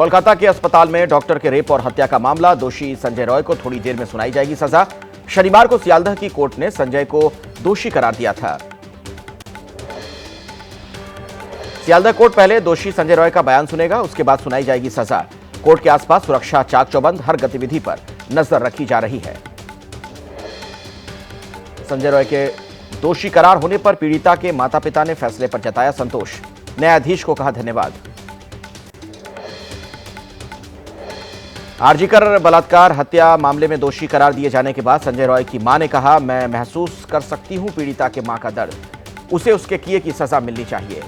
कोलकाता के अस्पताल में डॉक्टर के रेप और हत्या का मामला, दोषी संजय रॉय को थोड़ी देर में सुनाई जाएगी सजा। शनिवार को सियालदह की कोर्ट ने संजय को दोषी करार दिया था। सियालदह कोर्ट पहले दोषी संजय रॉय का बयान सुनेगा, उसके बाद सुनाई जाएगी सजा। कोर्ट के आसपास सुरक्षा चाक चौबंद, हर गतिविधि पर नजर रखी जा रही है। संजय रॉय के दोषी करार होने पर पीड़िता के माता पिता ने फैसले पर जताया संतोष, न्यायाधीश को कहा धन्यवाद। आरजीकर बलात्कार हत्या मामले में दोषी करार दिए जाने के बाद संजय रॉय की मां ने कहा, मैं महसूस कर सकती हूं पीड़िता के मां का दर्द, उसे उसके किए की सजा मिलनी चाहिए।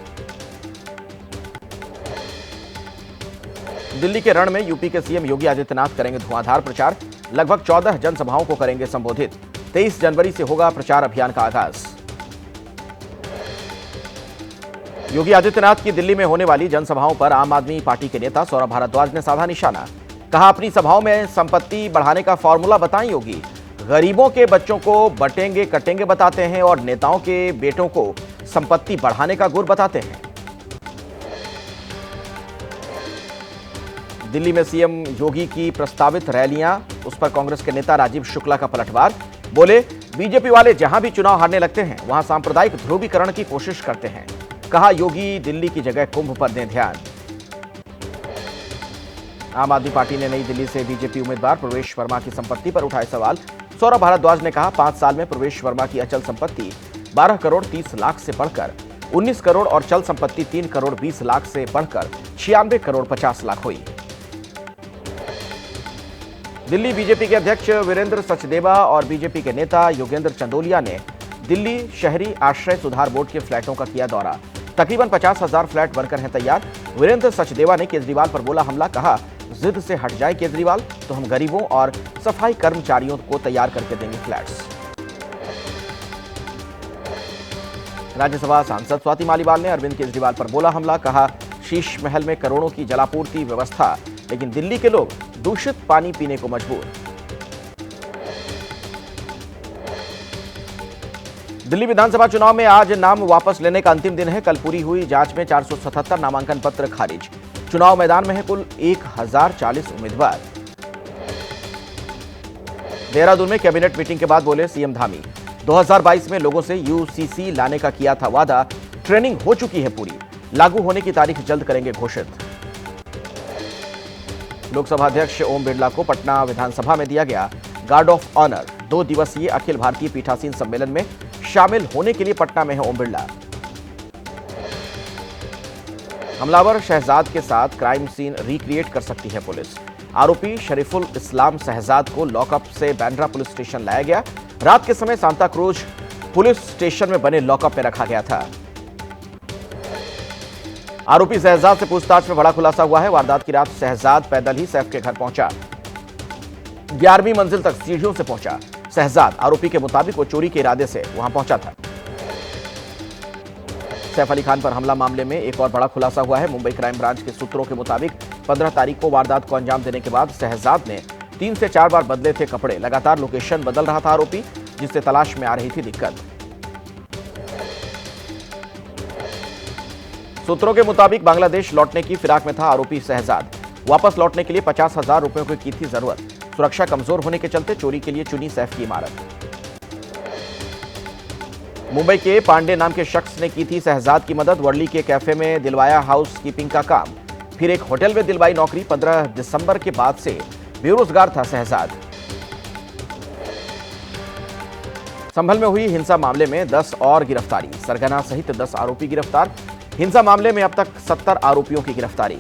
दिल्ली के रण में यूपी के सीएम योगी आदित्यनाथ करेंगे धुआंधार प्रचार, लगभग 14 जनसभाओं को करेंगे संबोधित। 23 जनवरी से होगा प्रचार अभियान का आगाज। योगी आदित्यनाथ की दिल्ली में होने वाली जनसभाओं पर आम आदमी पार्टी के नेता सौरभ भारद्वाज ने साधा निशाना, कहा अपनी सभाओं में संपत्ति बढ़ाने का फॉर्मूला बताएं योगी, गरीबों के बच्चों को बटेंगे कटेंगे बताते हैं और नेताओं के बेटों को संपत्ति बढ़ाने का गुर बताते हैं। दिल्ली में सीएम योगी की प्रस्तावित रैलियां, उस पर कांग्रेस के नेता राजीव शुक्ला का पलटवार, बोले बीजेपी वाले जहां भी चुनाव हारने लगते हैं वहां सांप्रदायिक ध्रुवीकरण की कोशिश करते हैं, कहा योगी दिल्ली की जगह कुंभ पर दें ध्यान। आम आदमी पार्टी ने नई दिल्ली से बीजेपी उम्मीदवार प्रवेश वर्मा की संपत्ति पर उठाए सवाल। सौरभ भारद्वाज ने कहा 5 साल में प्रवेश वर्मा की अचल संपत्ति 12 करोड़ 30 लाख से बढ़कर 19 करोड़ और चल संपत्ति 3 करोड़ 20 लाख से बढ़कर 96 करोड़ 50 लाख हुई। दिल्ली बीजेपी के अध्यक्ष वीरेंद्र सचदेवा और बीजेपी के नेता योगेंद्र चंदोलिया ने दिल्ली शहरी आश्रय सुधार बोर्ड के फ्लैटों का किया दौरा। तकरीबन 50,000 फ्लैट बनकर हैं तैयार। वीरेंद्र सचदेवा ने केजरीवाल पर बोला हमला, कहा जिद से हट जाए केजरीवाल तो हम गरीबों और सफाई कर्मचारियों को तैयार करके देंगे फ्लैट्स। राज्यसभा सांसद स्वाति मालीवाल ने अरविंद केजरीवाल पर बोला हमला, कहा शीश महल में करोड़ों की जलापूर्ति व्यवस्था, लेकिन दिल्ली के लोग दूषित पानी पीने को मजबूर। दिल्ली विधानसभा चुनाव में आज नाम वापस लेने का अंतिम दिन है। कल पूरी हुई जांच में 477 नामांकन पत्र खारिज। चुनाव मैदान में है कुल 1040 उम्मीदवार। देहरादून में कैबिनेट मीटिंग के बाद बोले सीएम धामी, 2022 में लोगों से यूसीसी लाने का किया था वादा, ट्रेनिंग हो चुकी है पूरी, लागू होने की तारीख जल्द करेंगे घोषित। लोकसभा अध्यक्ष ओम बिरला को पटना विधानसभा में दिया गया गार्ड ऑफ ऑनर। 2 दिवसीय अखिल भारतीय पीठासीन सम्मेलन में शामिल होने के लिए पटना में है ओम बिरला। हमलावर शहजाद के साथ क्राइम सीन रिक्रिएट कर सकती है पुलिस। आरोपी शरीफुल इस्लाम शहजाद को लॉकअप से बांद्रा पुलिस स्टेशन लाया गया। रात के समय सांता क्रूज पुलिस स्टेशन में बने लॉकअप में रखा गया था। आरोपी शहजाद से पूछताछ में बड़ा खुलासा हुआ है। वारदात की रात शहजाद पैदल ही सैफ के घर पहुंचा। 11वीं मंजिल तक सीढ़ियों से पहुंचा शहजाद। आरोपी के मुताबिक वो चोरी के इरादे से वहां पहुंचा था। सैफ अली खान पर हमला मामले में एक और बड़ा खुलासा हुआ है। मुंबई क्राइम ब्रांच के सूत्रों के मुताबिक 15 तारीख को वारदात को अंजाम देने के बाद शहजाद ने 3 से 4 बार बदले थे कपड़े। लगातार लोकेशन बदल रहा था आरोपी, जिससे तलाश में आ रही थी दिक्कत। सूत्रों के मुताबिक बांग्लादेश लौटने की फिराक में था आरोपी शहजाद। वापस लौटने के लिए 50,000 रुपयों की थी जरूरत। सुरक्षा कमजोर होने के चलते चोरी के लिए चुनी सैफ की इमारत। मुंबई के पांडे नाम के शख्स ने की थी शहजाद की मदद। वर्ली के कैफे में दिलवाया हाउस कीपिंग का काम, फिर एक होटल में दिलवाई नौकरी। 15 दिसंबर के बाद से बेरोजगार था शहजाद। संभल में हुई हिंसा मामले में 10 और गिरफ्तारी। सरगना सहित 10 आरोपी गिरफ्तार। हिंसा मामले में अब तक 70 आरोपियों की गिरफ्तारी।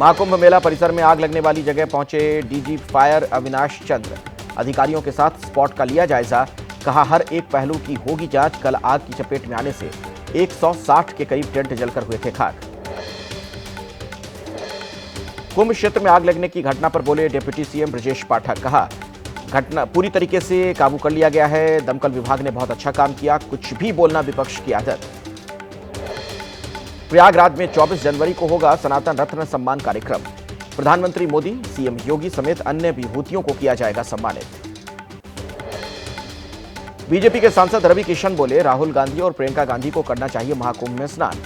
महाकुंभ मेला परिसर में आग लगने वाली जगह पहुंचे डीजी फायर अविनाश चंद्र। अधिकारियों के साथ स्पॉट का लिया जायजा, कहा हर एक पहलू की होगी जांच। कल आग की चपेट में आने से 160 के करीब टेंट जलकर हुए थे खाक। कुंभ क्षेत्र में आग लगने की घटना पर बोले डिप्टी सीएम ब्रजेश पाठक, कहा घटना पूरी तरीके से काबू कर लिया गया है। दमकल विभाग ने बहुत अच्छा काम किया, कुछ भी बोलना विपक्ष की आदत। प्रयागराज में 24 जनवरी को होगा सनातन रत्न सम्मान कार्यक्रम। प्रधानमंत्री मोदी, सीएम योगी समेत अन्य विभूतियों को किया जाएगा सम्मानित। बीजेपी के सांसद रवि किशन बोले राहुल गांधी और प्रियंका गांधी को करना चाहिए महाकुंभ में स्नान।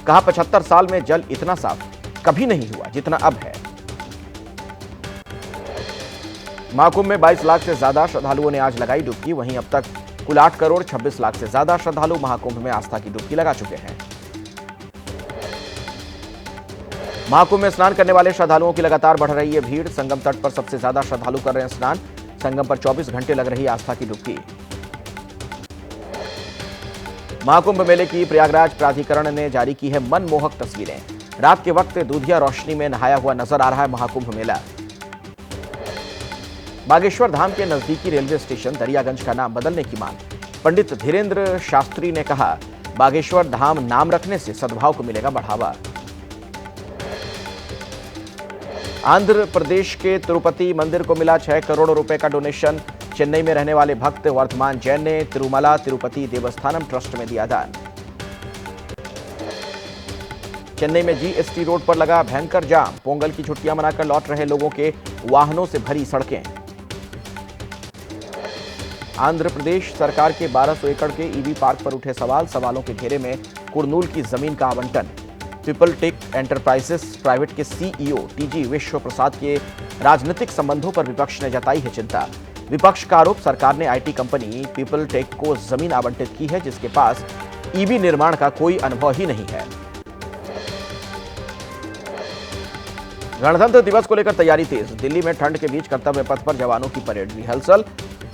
कहा 75 साल में जल इतना साफ कभी नहीं हुआ जितना अब है। महाकुंभ में 22 लाख से ज्यादा श्रद्धालुओं ने आज लगाई डुबकी। वहीं अब तक कुल 8 करोड़ 26 लाख से ज्यादा श्रद्धालु महाकुंभ में आस्था की डुबकी लगा चुके हैं। महाकुंभ में स्नान करने वाले श्रद्धालुओं की लगातार बढ़ रही है भीड़। संगम तट पर सबसे ज्यादा श्रद्धालु कर रहे हैं स्नान। संगम पर 24 घंटे लग रही आस्था की डुबकी। महाकुंभ मेले की प्रयागराज प्राधिकरण ने जारी की है मनमोहक तस्वीरें। रात के वक्त दूधिया रोशनी में नहाया हुआ नजर आ रहा है महाकुंभ मेला। बागेश्वर धाम के नजदीकी रेलवे स्टेशन दरियागंज का नाम बदलने की मांग। पंडित धीरेन्द्र शास्त्री ने कहा, बागेश्वर धाम नाम रखने से सद्भाव को मिलेगा बढ़ावा। आंध्र प्रदेश के तिरुपति मंदिर को मिला 6 करोड़ रुपए का डोनेशन। चेन्नई में रहने वाले भक्त वर्धमान जैन ने तिरुमला तिरुपति देवस्थानम ट्रस्ट में दिया दान। चेन्नई में जीएसटी रोड पर लगा भयंकर जाम। पोंगल की छुट्टियां मनाकर लौट रहे लोगों के वाहनों से भरी सड़कें। आंध्र प्रदेश सरकार के 1200 एकड़ के ईवी पार्क पर उठे सवालों के घेरे में कुरनूल की जमीन का आवंटन। पीपल टेक एंटरप्राइजेस प्राइवेट के सीईओ टीजी विश्व प्रसाद के राजनीतिक संबंधों पर विपक्ष ने जताई है चिंता। विपक्ष का आरोप, सरकार ने आईटी कंपनी पीपल टेक को जमीन आवंटित की है जिसके पास ईवी निर्माण का कोई अनुभव ही नहीं है। गणतंत्र दिवस को लेकर तैयारी तेज। दिल्ली में ठंड के बीच कर्तव्य पथ पर जवानों की परेड रिहर्सल।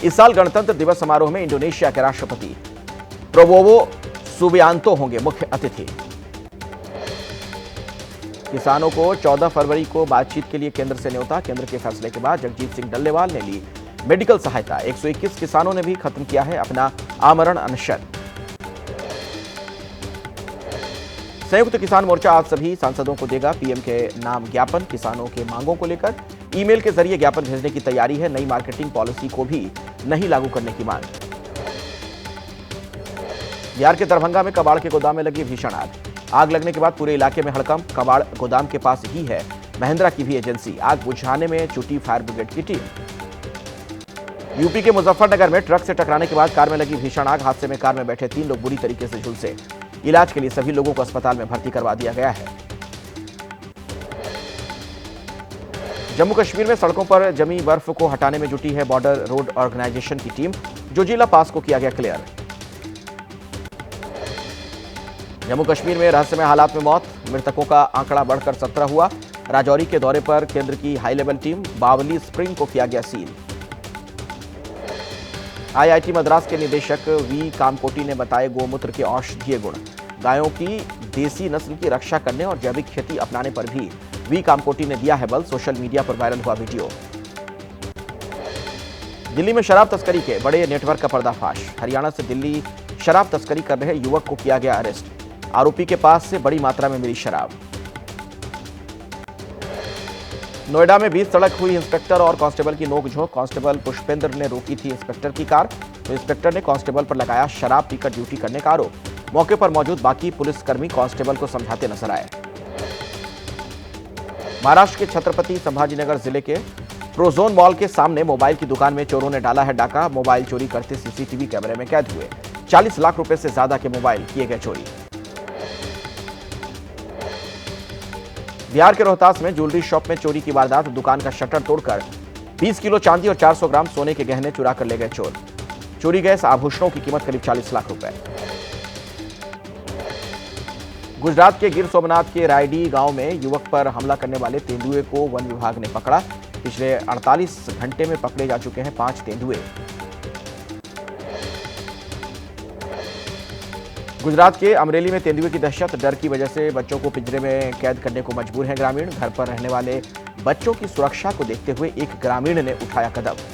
इस साल गणतंत्र दिवस समारोह में इंडोनेशिया के राष्ट्रपति प्रोबोवो सुबियांतो होंगे मुख्य अतिथि। किसानों को 14 फरवरी को बातचीत के लिए केंद्र से न्योता। केंद्र के फैसले के बाद जगजीत सिंह डल्लेवाल ने ली मेडिकल सहायता। 121 किसानों ने भी खत्म किया है अपना आमरण अनशन। संयुक्त किसान मोर्चा आज सभी सांसदों को देगा पीएम के नाम ज्ञापन। किसानों के मांगों को लेकर ईमेल के जरिए ज्ञापन भेजने की तैयारी है। नई मार्केटिंग पॉलिसी को भी नहीं लागू करने की मांग। बिहार के दरभंगा में कबाड़ के गोदाम में लगी भीषण आग। आग लगने के बाद पूरे इलाके में हड़कंप। कबाड़ गोदाम के पास ही है महिंद्रा की भी एजेंसी। आग बुझाने में जुटी फायर ब्रिगेड की टीम। यूपी के मुजफ्फरनगर में ट्रक से टकराने के बाद कार में लगी भीषण आग। हादसे में कार में बैठे 3 लोग बुरी तरीके से झुलसे। इलाज के लिए सभी लोगों को अस्पताल में भर्ती करवा दिया गया है। जम्मू कश्मीर में सड़कों पर जमी बर्फ को हटाने में जुटी है बॉर्डर रोड ऑर्गेनाइजेशन की टीम। जोजिला पास को किया गया क्लियर। जम्मू कश्मीर में रहस्यमय हालात में मौत। मृतकों का आंकड़ा बढ़कर 17 हुआ। राजौरी के दौरे पर केंद्र की हाई लेवल टीम। बावली स्प्रिंग को किया गया सील। आईआईटी मद्रास के निदेशक वी कामकोटी ने बताए गोमूत्र के औषधीय गुण। गायों की देसी नस्ल की रक्षा करने और जैविक खेती अपनाने पर भी वी कामकोटी ने दिया है बल। सोशल मीडिया पर वायरल हुआ वीडियो। दिल्ली में शराब तस्करी के बड़े नेटवर्क का पर्दाफाश। हरियाणा से दिल्ली शराब तस्करी कर रहे युवक को किया गया अरेस्ट। आरोपी के पास से बड़ी मात्रा में मिली शराब। नोएडा में बीच सड़क हुई इंस्पेक्टर और कांस्टेबल की नोकझोंक। कांस्टेबल पुष्पेंद्र ने रोकी थी इंस्पेक्टर की कार, तो इंस्पेक्टर ने कांस्टेबल पर लगाया शराब पीकर ड्यूटी करने का आरोप। मौके पर मौजूद बाकी पुलिसकर्मी कांस्टेबल को समझाते नजर आए। महाराष्ट्र के छत्रपति संभाजीनगर जिले के प्रोजोन मॉल के सामने मोबाइल की दुकान में चोरों ने डाला है डाका। मोबाइल चोरी करते सीसीटीवी कैमरे में कैद हुए। 40 लाख रुपए से ज्यादा के मोबाइल किए गए चोरी। बिहार के रोहतास में ज्वेलरी शॉप में चोरी की वारदात। दुकान का शटर तोड़कर 20 किलो चांदी और 400 ग्राम सोने के गहने चुरा कर ले गए चोर। चोरी गए आभूषणों की कीमत करीब 40 लाख रुपए। गुजरात के गिर सोमनाथ के रायडी गांव में युवक पर हमला करने वाले तेंदुए को वन विभाग ने पकड़ा। पिछले 48 घंटे में पकड़े जा चुके हैं 5 तेंदुए। गुजरात के अमरेली में तेंदुए की दहशत। डर की वजह से बच्चों को पिंजरे में कैद करने को मजबूर हैं ग्रामीण। घर पर रहने वाले बच्चों की सुरक्षा को देखते हुए एक ग्रामीण ने उठाया कदम।